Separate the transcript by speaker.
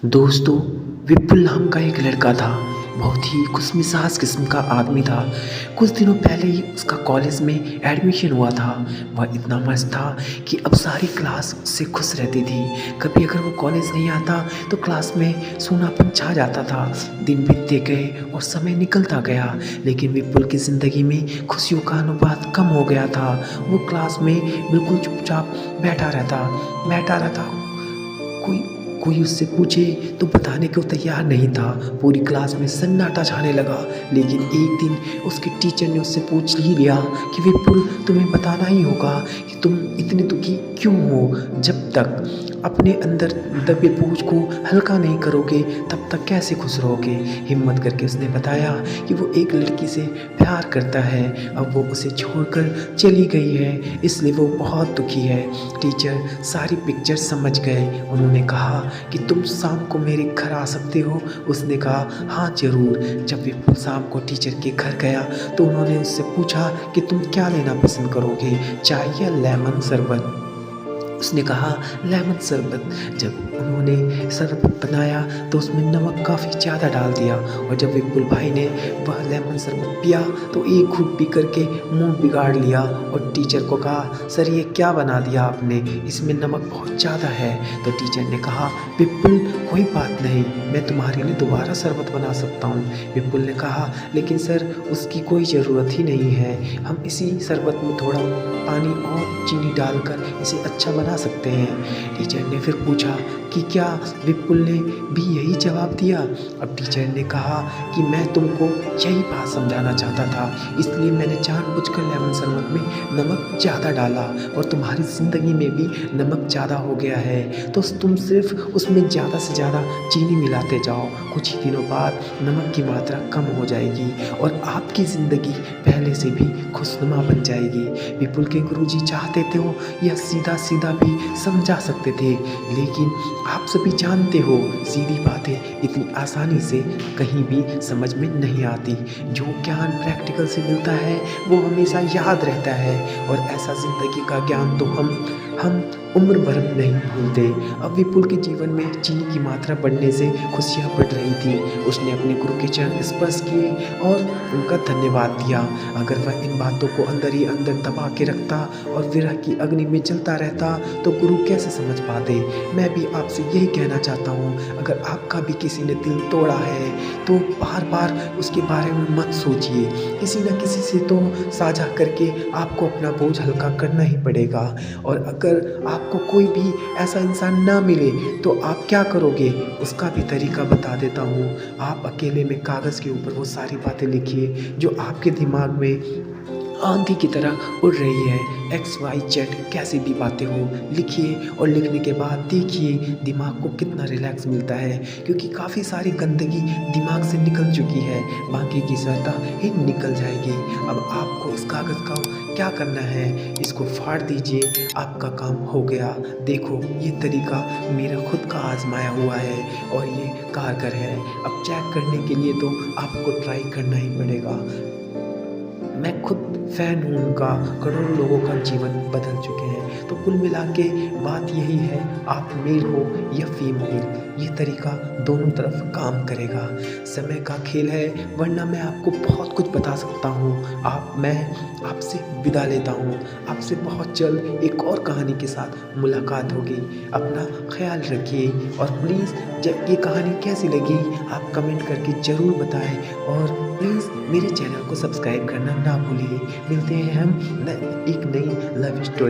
Speaker 1: दोस्तों, विपुल नाम का एक लड़का था। बहुत ही खुशमिजाज किस्म का आदमी था। कुछ दिनों पहले ही उसका कॉलेज में एडमिशन हुआ था। वह इतना मस्त था कि अब सारी क्लास उससे खुश रहती थी। कभी अगर वो कॉलेज नहीं आता तो क्लास में सूनापन छा जाता था। दिन बीतते गए और समय निकलता गया, लेकिन विपुल की ज़िंदगी में खुशियों का अनुपात कम हो गया था। वो क्लास में बिल्कुल चुपचाप बैठा रहता। कोई कोई उससे पूछे तो बताने को तैयार नहीं था। पूरी क्लास में सन्नाटा छाने लगा। लेकिन एक दिन उसके टीचर ने उससे पूछ ही लिया कि विपुल, तुम्हें बताना ही होगा कि तुम इतने दुखी क्यों हो। जब तक अपने अंदर दबे बोझ को हल्का नहीं करोगे तब तक कैसे खुश रहोगे। हिम्मत करके उसने बताया कि वो एक लड़की से प्यार करता है। अब वो उसे छोड़कर चली गई है, इसलिए वो बहुत दुखी है। टीचर सारी पिक्चर समझ गए। उन्होंने कहा कि तुम शाम को मेरे घर आ सकते हो। उसने कहा हाँ ज़रूर। जब विपुल शाम को टीचर के घर गया तो उन्होंने उससे पूछा कि तुम क्या लेना पसंद करोगे, चाय या लेमन शरबत। उसने कहा लेमन शरबत। जब उन्होंने शरबत बनाया तो उसमें नमक काफ़ी ज़्यादा डाल दिया, और जब विपुल भाई ने वह लेमन शरबत पिया तो एक घूंट पी करके मुंह बिगाड़ लिया और टीचर को कहा सर ये क्या बना दिया आपने, इसमें नमक बहुत ज़्यादा है। तो टीचर ने कहा विपुल कोई बात नहीं, मैं तुम्हारे लिए दोबारा शरबत बना सकता हूँ। विपुल ने कहा लेकिन सर उसकी कोई ज़रूरत ही नहीं है, हम इसी शरबत में थोड़ा पानी और चीनी डालकर इसे अच्छा बना सकते हैं। टीचर ने फिर पूछा कि क्या विपुल ने भी यही जवाब दिया। अब टीचर ने कहा कि मैं तुमको यही बात समझाना चाहता था, इसलिए मैंने जानबूझकर लेमन शरबत में नमक ज़्यादा डाला और तुम्हारी ज़िंदगी में भी नमक ज़्यादा हो गया है, तो तुम सिर्फ उसमें ज़्यादा से ज़्यादा चीनी मिलाते जाओ। कुछ ही दिनों बाद नमक की मात्रा कम हो जाएगी और आपकी ज़िंदगी पहले से भी खुशनुमा बन जाएगी। विपुल के गुरुजी चाहते थे वो यह सीधा सीधा भी समझा सकते थे, लेकिन आप सभी जानते हो सीधी बातें इतनी आसानी से कहीं भी समझ में नहीं आती। जो ज्ञान प्रैक्टिकल से मिलता है वो हमेशा याद रहता है, और ऐसा ज़िंदगी का ज्ञान तो हम उम्र भर नहीं भूलते। अब विपुल के जीवन में चीनी की मात्रा बढ़ने से खुशियाँ बढ़ रही थी। उसने अपने गुरु के चरण स्पर्श किए और उनका धन्यवाद दिया। अगर वह इन बातों को अंदर ही अंदर दबा के रखता और विरह की अग्नि में जलता रहता तो गुरु कैसे समझ पाते। मैं भी आपसे यही कहना चाहता हूँ, अगर आपका भी किसी ने दिल तोड़ा है तो बार बार उसके बारे में मत सोचिए। किसी न किसी से तो साझा करके आपको अपना बोझ हल्का करना ही पड़ेगा। और अगर आपको कोई भी ऐसा इंसान ना मिले तो आप क्या करोगे, उसका भी तरीका बता देता हूँ। आप अकेले में कागज़ के ऊपर वो सारी बातें लिखिए जो आपके दिमाग में आंधी की तरह उड़ रही है। XYZ कैसी भी बातें हो लिखिए, और लिखने के बाद देखिए दिमाग को कितना रिलैक्स मिलता है, क्योंकि काफ़ी सारी गंदगी दिमाग से निकल चुकी है, बाकी की सतह ही निकल जाएगी। अब आपको इस कागज़ का क्या करना है, इसको फाड़ दीजिए, आपका काम हो गया। देखो ये तरीका मेरा खुद का आजमाया हुआ है और ये कारगर है। अब चेक करने के लिए तो आपको ट्राई करना ही पड़ेगा। मैं खुद फ़ैन हूँ उनका, करोड़ों लोगों का जीवन बदल चुके हैं। तो कुल मिला के बात यही है, आप मेल हो या फीमेल, ये तरीका दोनों तरफ काम करेगा। समय का खेल है, वरना मैं आपको बहुत कुछ बता सकता हूँ। मैं आपसे विदा लेता हूँ। आपसे बहुत जल्द एक और कहानी के साथ मुलाकात होगी। अपना ख्याल रखिए, और प्लीज़ जब ये कहानी कैसी लगी आप कमेंट करके ज़रूर बताएं, और प्लीज़ मेरे चैनल को सब्सक्राइब करना ना भूलिए। मिलते हैं हम एक नई लव स्टोरी।